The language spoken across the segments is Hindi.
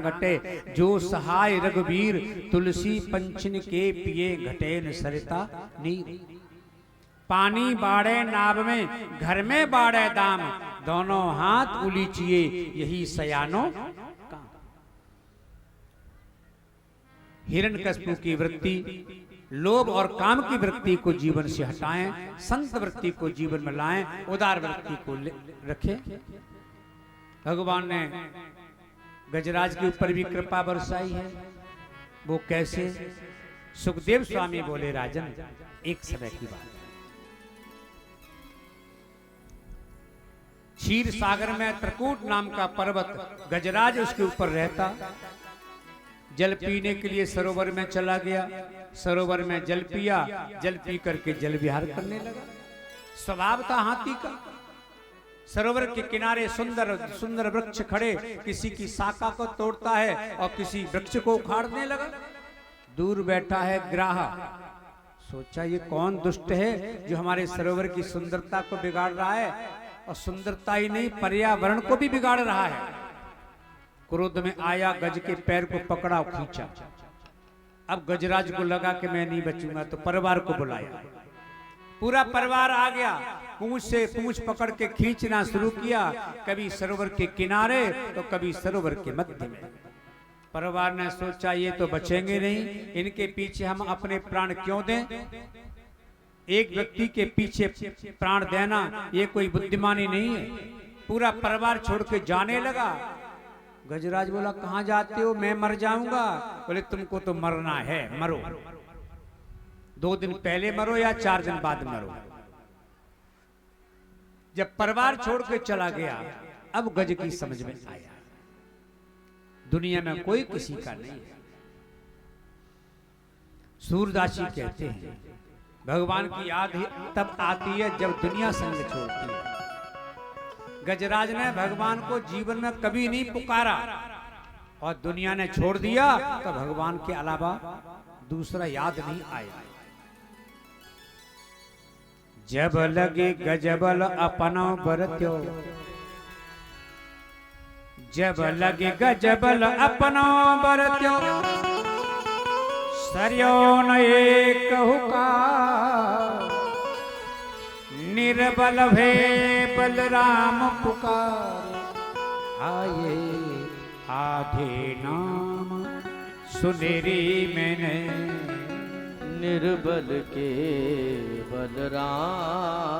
घटे जो सहाय रघुवीर तुलसी पंचन के पिए घटे न सरिता नीर। पानी बाड़े नाव में घर में बाड़े दाम दोनों हाथ उलीचिए यही सयानो काम। हिरण्यकश्यप की वृत्ति लोभ और काम की वृत्ति को जीवन से हटाएं, संत वृत्ति को जीवन में लाएं, उदार वृत्ति को रखें। भगवान ने गजराज के ऊपर भी कृपा बरसाई है। वो कैसे? सुखदेव स्वामी बोले, राजन एक समय की बात, क्षीर सागर में त्रिकूट नाम का पर्वत गजराज उसके ऊपर रहता। जल पीने के लिए सरोवर में चला गया, सरोवर में जल पिया, जल पी करके जल विहार करने लगा। स्वभाव था हाथी का। सरोवर के किनारे सुंदर सुंदर वृक्ष खड़े, किसी की शाखा को तोड़ता है और किसी वृक्ष को उखाड़ने लगा। दूर बैठा है ग्राहा, सोचा ये कौन दुष्ट है जो हमारे सरोवर की सुंदरता को बिगाड़ रहा है, और सुंदरता ही नहीं पर्यावरण को भी बिगाड़ रहा है। क्रोध में आया, गज के पैर को पकड़ा और खींचा। अब गजराज को लगा कि मैं नहीं बचूंगा, तो परिवार को बुलाया। पूरा परिवार आ गया, पूंछ से पूंछ पकड़ के खींचना शुरू किया, कभी सरोवर के किनारे तो कभी सरोवर के मध्य में। परिवार ने सोचा ये तो बचेंगे नहीं, इनके पीछे हम अपने प्राण क्यों दें? एक व्यक्ति के पीछे प्राण देना ये कोई बुद्धिमानी नहीं है। पूरा परिवार छोड़ के जाने लगा। गजराज बोला, कहां जाते हो? मैं मर जाऊंगा। बोले, तुमको तो मरना है, मरो। 2 दिन पहले मरो या 4 दिन बाद मरो। जब परिवार छोड़ के चला गया, अब गज की समझ में आया दुनिया में कोई किसी का नहीं है। सूरदासी कहते हैं भगवान की याद तब आती है जब दुनिया संग छोड़ती है। गजराज ने भगवान को जीवन में कभी नहीं पुकारा, और दुनिया ने छोड़ दिया तो भगवान के अलावा दूसरा याद नहीं आया। जब लगे गजबल अपनो बरत्यो, जब लगे गजबल अपनो बरत्यो, सरियो न एक हुका, निर्बल भे बलराम पुकार, आए आधे नाम सुनेरी मैंने, निर्बल के बलराम,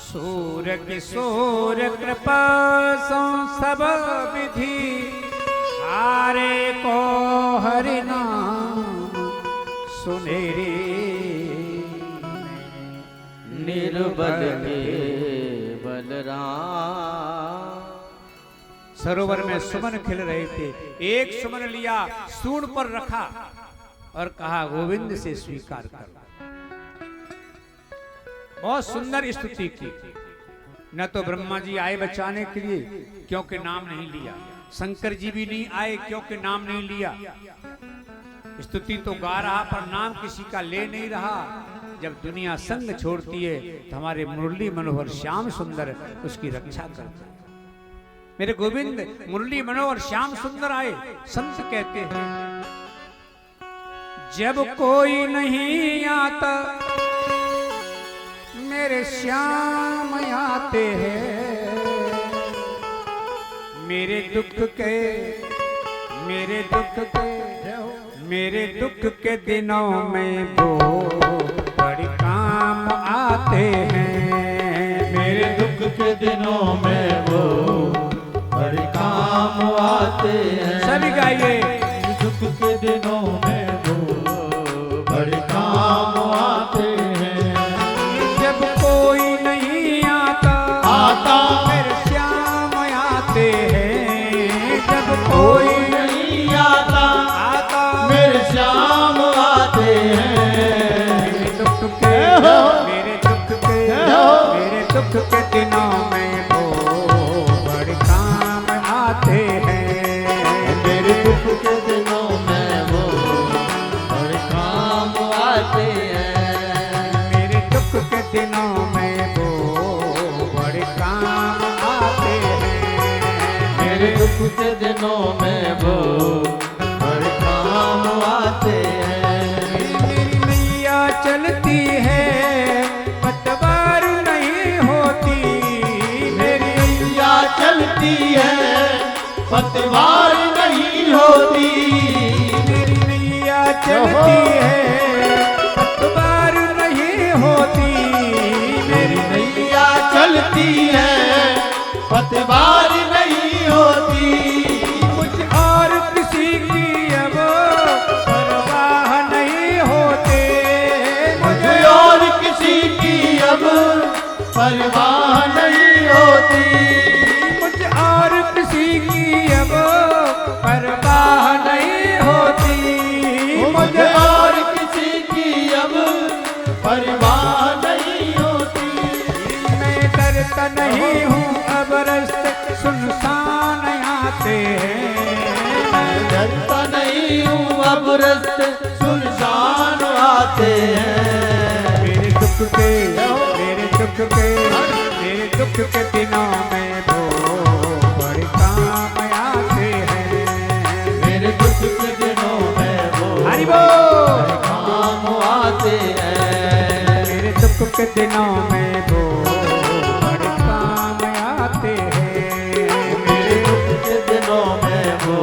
सूर किशोर कृपा सो सब विधि, हारे को हरि नाम सुनेरी, निर्बल के बलराम। सरोवर में सुमन खिल रहे थे। एक सुमन लिया, सूंड पर रखा और कहा, गोविंद से स्वीकार करो। बहुत सुंदर स्तुति की। न तो ब्रह्मा जी आए बचाने के लिए, क्योंकि नाम नहीं लिया। शंकर जी भी नहीं आए, क्योंकि नाम नहीं लिया। स्तुति तो गा रहा पर नाम किसी का ले नहीं रहा। जब दुनिया संग छोड़ती है तो हमारे मुरली मनोहर श्याम सुंदर उसकी रक्षा करते हैं। मेरे गोविंद मुरली मनोहर श्याम सुंदर आए। संत कहते हैं, जब कोई नहीं आता मेरे श्याम आते हैं, मेरे दुख के दिनों में वो बड़े काम आते हैं। मेरे दुख के दिनों में वो बड़े काम आते हैं। सभी गाइए। दुख के दिनों में वो बड़े काम आते हैं। जब कोई नहीं आता मेरे श्याम आते हैं। जब कोई नहीं आता मेरे श्याम आते हैं। मेरे दुख के दिनों में वो बड़े काम आते हैं। मेरे दुख के दिनों में वो बड़े काम आते हैं। मेरे दुख के दिनों में वो बड़े काम आते हैं। मेरे दुख के दिनों में वो पतवार नहीं होती। मेरी नैया चलती है पतवार नहीं होती। मेरी नैया चलती है पतवार नहीं होती। मुझ और किसी की अब परवाह नहीं होते। मुझे और किसी की अब परवाह नहीं होती। मुझ और किसी की अब परवाह नहीं होती। मुझे और किसी की अब परवाह नहीं होती। मैं डरता नहीं हूँ अब रास्ते सुनसान आते हैं। मैं डरता नहीं हूँ अब रास्ते सुनसान आते हैं। मेरे दुख के दिनों में वो बड़े काम आते हैं। मेरे दुख के दिनों में वो हरि बोल। काम आते हैं। मेरे दुख के दिनों में वो बड़े काम आते हैं। मेरे दुख के दिनों में वो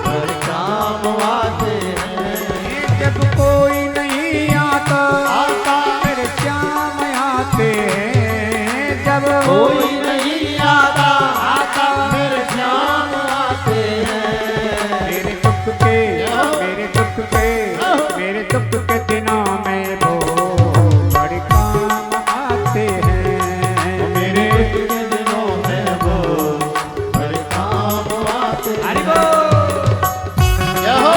हर काम आते हैं। जब कोई नहीं आता मेरे श्याम आते हैं। जब कोई नहीं आता मेरे श्याम आते हैं। मेरे दुख के दिनों में वो बड़े काम आते हैं। मेरे दुख के दिनों में वो हर काम आते हैं। हरि बोल। जय हो।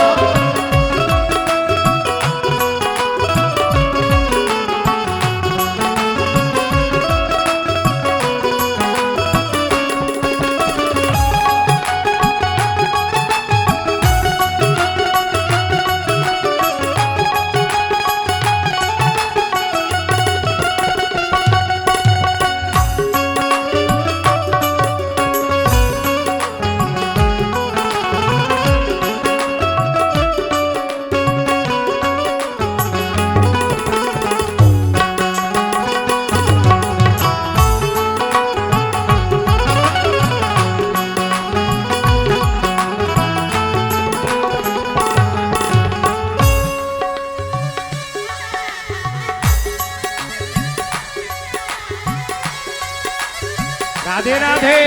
राधे राधे।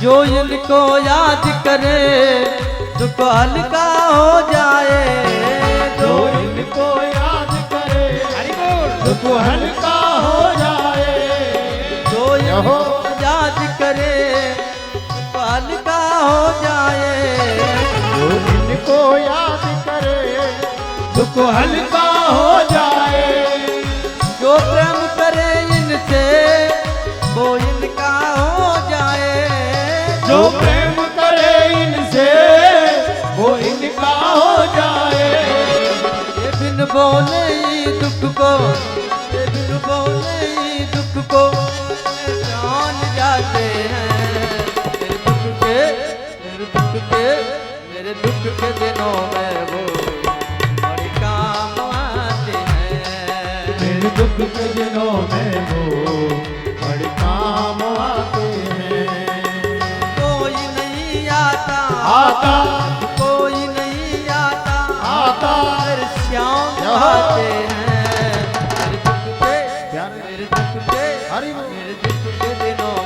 जो इनको याद करे दुख हल्का हो जाए। जो इनको याद करे हरि बोल। दुख हल्का हो जाए। जो इनको याद करे दुख हल्का हो जाए। जो इनको याद करे दुख हल्का हो जाए। जो प्रेम करे इनसे वो इनका हो जाए। जो प्रेम करे इनसे वो इनका हो जाए। ये बिन बोले ही दुख को, ये बिन बोले ही दुख को जान जाते हैं। मेरे दुख के, मेरे दुख के, मेरे दुख के दिनों में वो बड़े काम आते हैं। मेरे दुख के दिनों में वो बड़े काम आते हैं। कोई नहीं आता कोई नहीं आता मेरे श्याम आते हैं। मेरे दुख के, मेरे दुख के, मेरे दुख के दिनों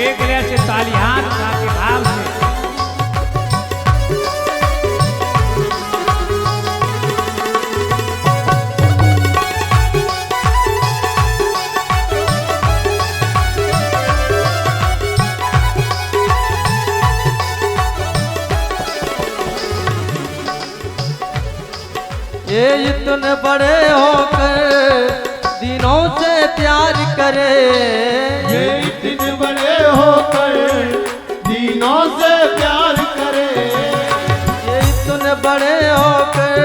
एक लय से तालियां के भाव से ये इतने बड़े होकर दिनों से प्यार करे, ये इतने बड़े होकर दिनों से प्यार करे, ये इतने बड़े होकर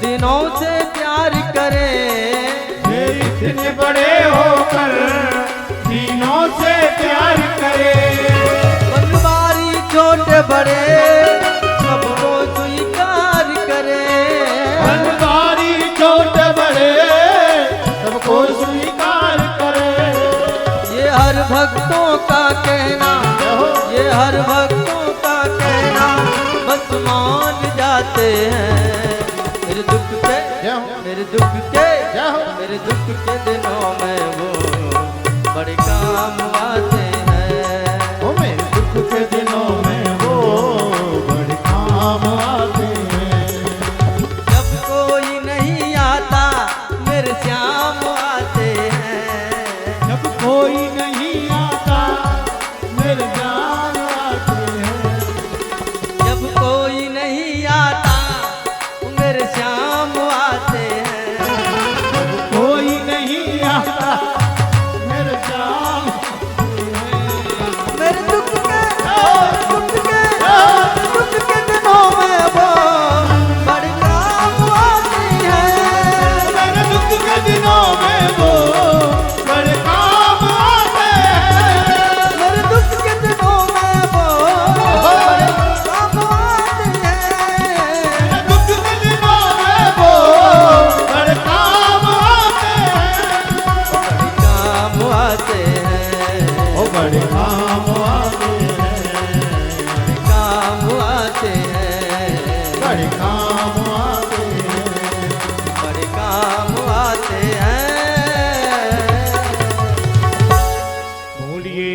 दिनों से प्यार करे, ये इतने बड़े होकर दिनों से प्यार करे। बनवारी छोटे बड़े सबको स्वीकार करे, बनवारी छोटे बड़े सबको स्वीकार करे। ये हर भक्तों का कहना, ये हर भक्तों का कहना बस मान जाते हैं। मेरे दुख के मेरे दुख के मेरे दुख के दिनों में वो बड़े काम आते हैं। ओ मेरे दुख के दिनों में वो बड़े काम आते हैं। जब कोई नहीं आता मेरे श्याम आते हैं, जब कोई नहीं आता मेरे जान आते हैं। जब कोई नहीं आता मेरे श्याम आते हैं। कोई नहीं आता मेरे जान मेरे दुख के दिनों में वो बड़ी काम आती है। मेरे दुख के दिनों में वो बड़े काम आते हैं। मेरे दुख के दिनों में वो बड़ी काम आती है। मेरे दुख के दिनों में वो बड़े काम आते हैं। बड़ी काम आते हैं। ओ बड़े काम आते हैं। काम आते हैं। बड़े काम आते हैं। बड़े काम आते हैं। बोलिए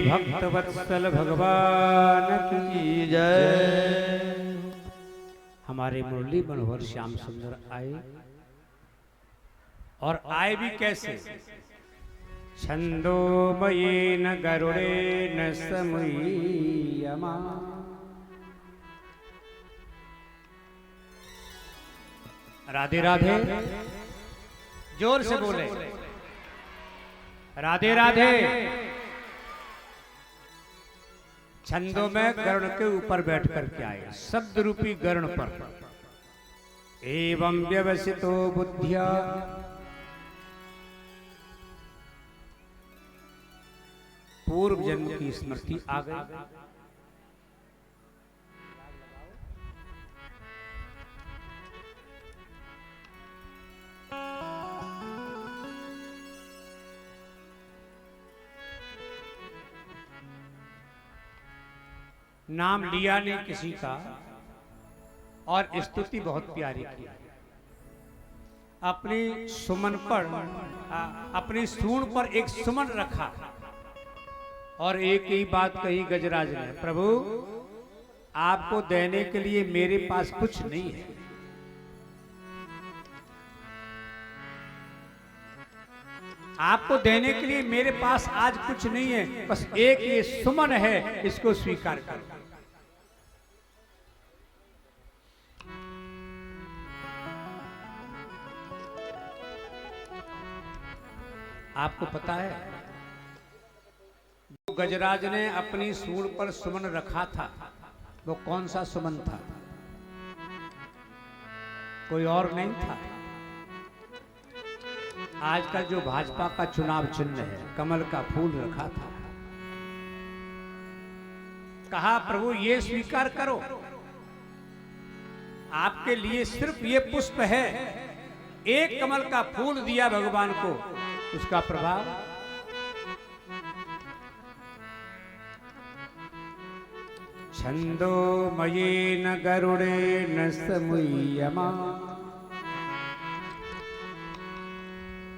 भक्त वत्सल भगवान की जय। हमारे मुरली मनोहर श्याम सुंदर आए और आए भी कैसे? छंदोमयेन गरुड़ेन समुह्यमा। राधे राधे, जोर से बोले राधे राधे। छंदों में गरुड़ के ऊपर बैठ करके आए, शब्द रूपी गरुड़ पर। एवं व्यवसितो बुद्धिया, पूर्व जन्म की स्मृति आ गई। नाम लिया नहीं किसी का और स्तुति बहुत प्यारी की। अपनी सुमन पर अपनी सूंड पर एक सुमन रखा और एक ही बात कही गजराज ने, प्रभु आपको देने के लिए मेरे पास कुछ नहीं है, आपको देने के लिए मेरे पास आज कुछ नहीं है, बस एक ये सुमन है, इसको स्वीकार करो। आपको पता है गजराज ने अपनी सूंड पर सुमन रखा था, वो कौन सा सुमन था? कोई और नहीं था। आजकल जो भाजपा का चुनाव चिन्ह है, कमल का फूल रखा था। कहा प्रभु ये स्वीकार करो, आपके लिए सिर्फ ये पुष्प है। एक कमल का फूल दिया भगवान को, उसका प्रभाव छंदोमयेन गरुड़ेन समुह्यमा।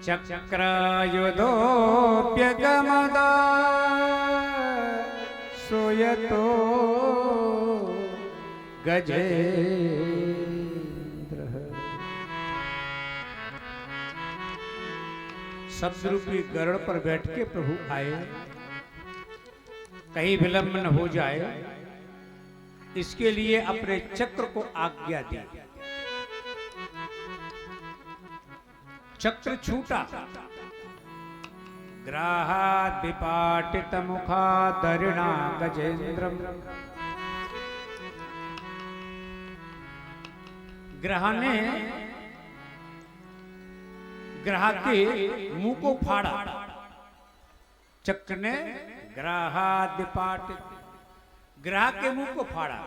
चक्रायुधोऽप्यगमदा तो गजेंद्र। शब्द रूपी गरुड़ पर बैठ के प्रभु आए, कहीं विलंब न हो जाए इसके लिए अपने चक्र को आज्ञा दी। चक्र छूटा, ग्राहाद विपाटित मुखादरिणा गजेंद्रम। ग्रह ने ग्रह के मुंह को फाड़ा, चक्र ने ग्राहाद विपाटित ग्रह के मुंह को फाड़ा,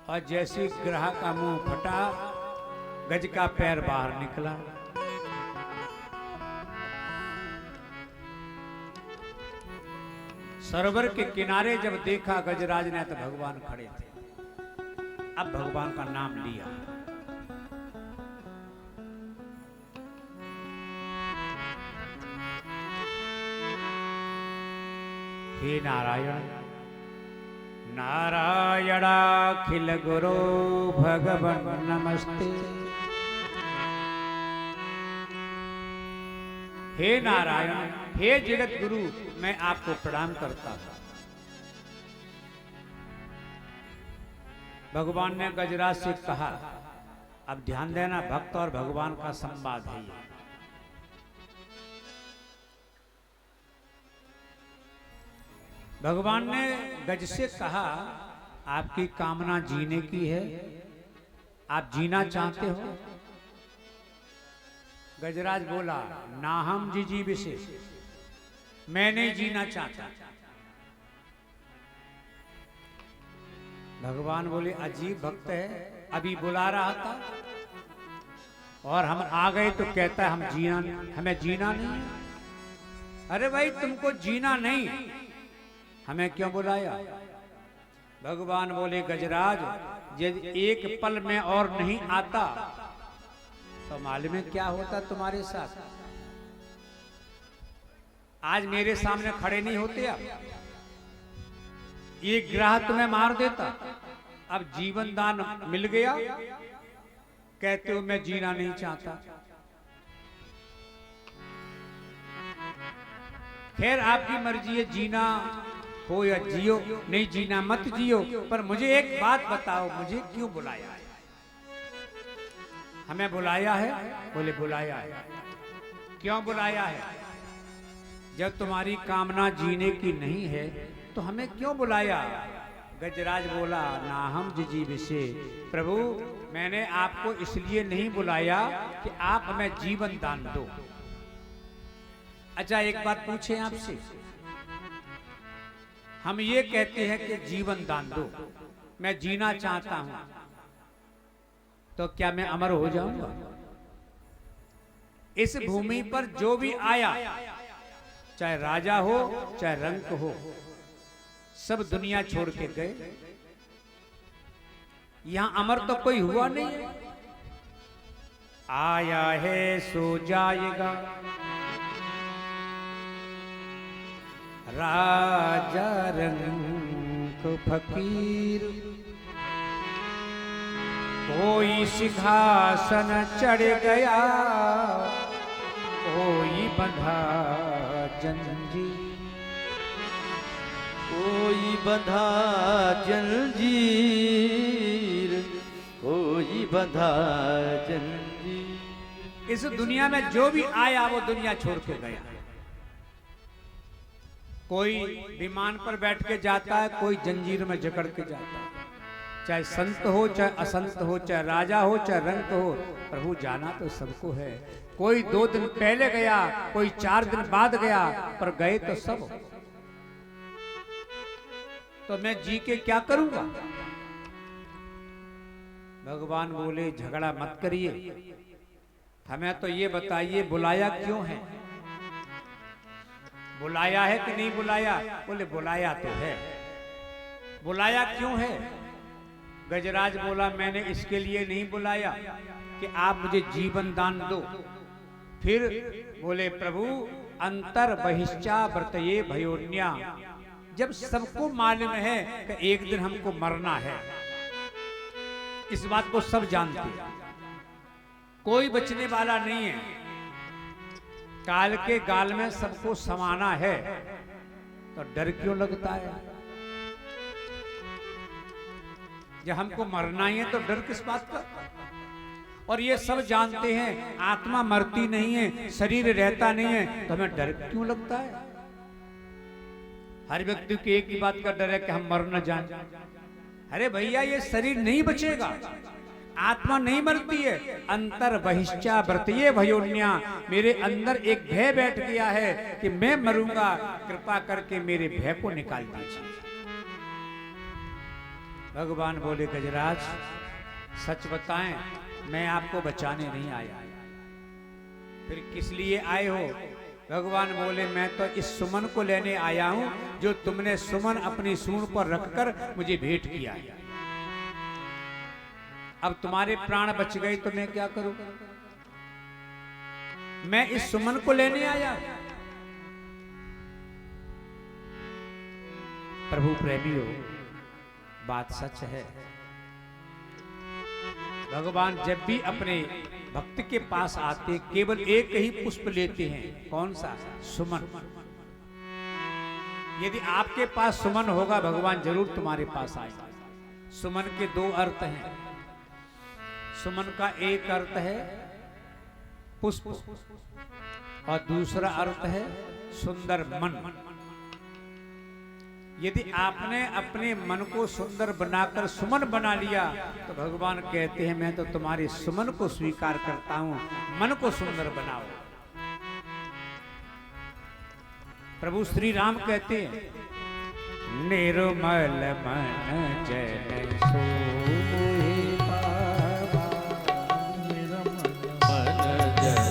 और जैसे ग्रह का मुंह फटा गज का पैर बाहर निकला। सरोवर के किनारे जब देखा गजराज ने तो भगवान खड़े थे। अब भगवान का नाम लिया। हे नारायण, नारायणाखिल गुरो भगवन नमस्ते। हे नारायण, हे जगत गुरु, मैं आपको प्रणाम करता हूं। भगवान ने गजराज से कहा, अब ध्यान देना, भक्त और भगवान का संवाद है ये। भगवान ने गज से कहा, आपकी कामना जीने की है, आप जीना चाहते हो? गजराज बोला, ना हम जी विशेष, मैं नहीं जीना चाहता। भगवान बोले, अजीब भक्त है, अभी बुला रहा था और हम आ गए तो कहता है हमें जीना नहीं। अरे भाई, तुमको जीना नहीं, हमें क्यों बुलाया? भगवान बोले, गजराज, यदि एक पल में और नहीं आता तो मालूम है क्या होता तुम्हारे साथ? आज मेरे सामने खड़े नहीं होते आप, एक ग्रह तुम्हें मार देता। अब जीवन दान मिल गया, कहते हो मैं जीना नहीं चाहता। खैर, आपकी मर्जी है, जीना हो या जियो, नहीं जीना मत जियो, पर मुझे एक बात बताओ, मुझे क्यों बुलाया है? हमें बुलाया है? बोले, बुलाया है। क्यों बुलाया है? जब तुम्हारी कामना जीने की नहीं है तो हमें क्यों बुलाया? गजराज बोला, ना हम जी विषे, प्रभु, मैंने आपको इसलिए नहीं बुलाया कि आप हमें जीवन दान दो। अच्छा, एक बात पूछे आपसे, हम ये कहते हैं कि जीवन दान दो, मैं जीना चाहता हूं, तो क्या मैं अमर हो जाऊंगा? इस भूमि पर जो भी आया, चाहे राजा हो चाहे रंक हो, सब दुनिया छोड़ के गए। यहां अमर तो कोई हुआ नहीं। आया है सो जाएगा, राजा रंक फकीर, कोई सिंहासन चढ़ गया, कोई बंधा जंजीर, कोई बंधा जंजीर, कोई बंधा जंजीर। इस दुनिया में जो भी आया वो दुनिया छोड़ के गया। कोई विमान पर बैठ के जाता है, कोई जंजीर में जकड़ के जाता है। चाहे संत हो चाहे असंत हो, चाहे राजा हो चाहे रंक हो, प्रभु जाना तो सबको है। कोई 2 दिन पहले गया, कोई 4 दिन बाद गया, पर गए तो सब। तो मैं जी के क्या करूंगा? भगवान बोले, झगड़ा मत करिए, हमें तो ये बताइए बुलाया क्यों है? बुलाया है कि नहीं बुलाया? बोले, बुलाया तो है। बुलाया क्यों है? गजराज बोला, मैंने इसके लिए नहीं बुलाया कि आप मुझे जीवन दान दो। फिर बोले, प्रभु, अंतर बहिश्चा व्रतये भयोन्या, जब सबको मालूम है कि एक दिन हमको मरना है, इस बात को सब जानते हैं, कोई बचने वाला नहीं है, काल के गाल में सबको समाना है, तो डर क्यों लगता है? जब हमको मरना ही है तो डर किस बात का? और ये सब जानते हैं आत्मा मरती नहीं है, शरीर रहता नहीं है, तो हमें डर क्यों लगता है? हर व्यक्ति को एक ही बात का डर है कि हम मर न जाएं। अरे भैया, ये शरीर नहीं बचेगा, आत्मा नहीं मरती है। अंतर बहिश्चा व्रतये भयोन्या, मेरे अंदर एक भय बैठ गया है कि मैं मरूंगा, कृपा करके मेरे भय को निकाल दीजिए। भगवान बोले, गजराज सच बताएं, मैं आपको बचाने नहीं आया, फिर किस लिए आए हो? भगवान बोले, मैं तो इस सुमन को लेने आया हूं जो तुमने सुमन अपनी सूंड पर रखकर मुझे भेंट किया है। अब तुम्हारे प्राण बच गए तो मैं क्या करूं? मैं इस सुमन को लेने आया। प्रभु प्रेमियों, बात सच है। भगवान जब भी अपने भक्त के पास आते केवल एक ही पुष्प लेते हैं। कौन सा? सुमन। यदि आपके पास सुमन होगा, भगवान जरूर तुम्हारे पास आएगा। सुमन के दो अर्थ हैं। सुमन का एक अर्थ है पुष्प और दूसरा अर्थ है सुंदर मन। यदि आपने अपने मन को सुंदर बनाकर सुमन बना लिया तो भगवान कहते हैं, मैं तो तुम्हारे सुमन को स्वीकार करता हूं, मन को सुंदर बनाओ। प्रभु श्री राम कहते हैं, निर्मल मन जन सोए पावा, मन जन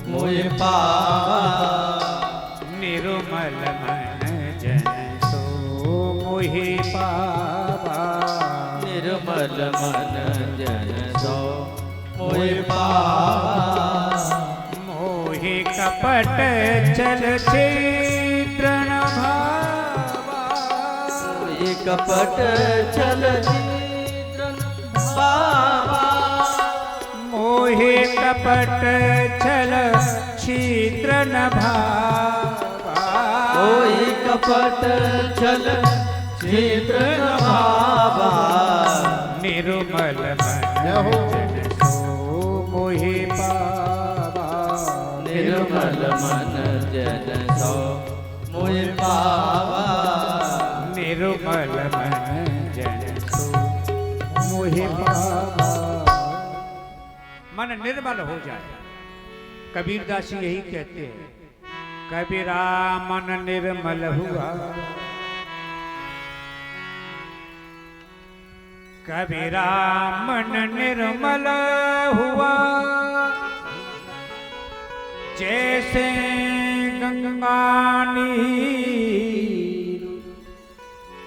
मोहि पावा, निर्मल मन जन सो मोहि पावा, निर्मल मन जन सो मोहि पावा, मोहि कपट चल चित्र न भावा, मोहि कपट चल चित्र न भावा, मोहि कपट चल चित्र न भावा, मोहि कपट चल चित्र न भावा, निर्मल मन जन सो मोहि पावा, निर्मल मन जन सो मोहि पावा, निर्मल मन जन सो मोहि पावा। मन निर्मल हो जाए। कबीरदास जी यही कहते हैं, कबीरा मन निर्मल हुआ, कबीरा मन निर्मल हुआ, जैसे गंगा नीर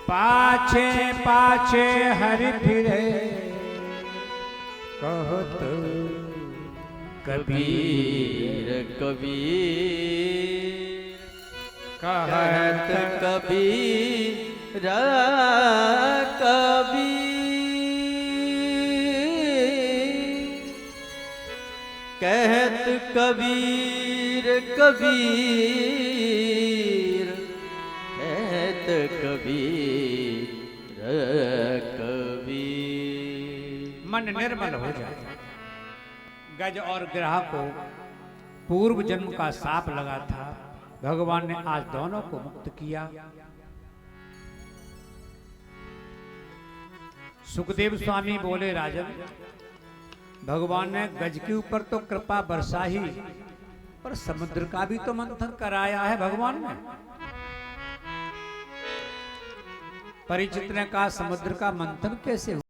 पाछे पाछे हरि फिरे, कहत कबीर कबीर कहत कबीर कबीर, कहत कबीर कबीर, कहत कबीर कबीर। मन निर्मल हो जाए। गज और ग्रह को पूर्व जन्म का साप लगा था, भगवान ने आज दोनों को मुक्त किया। सुखदेव स्वामी बोले, राजन भगवान ने गज के ऊपर तो कृपा बरसा ही, पर समुद्र का भी तो मंथन कराया है भगवान ने। परिचित ने कहा, समुद्र का मंथन कैसे हुआ?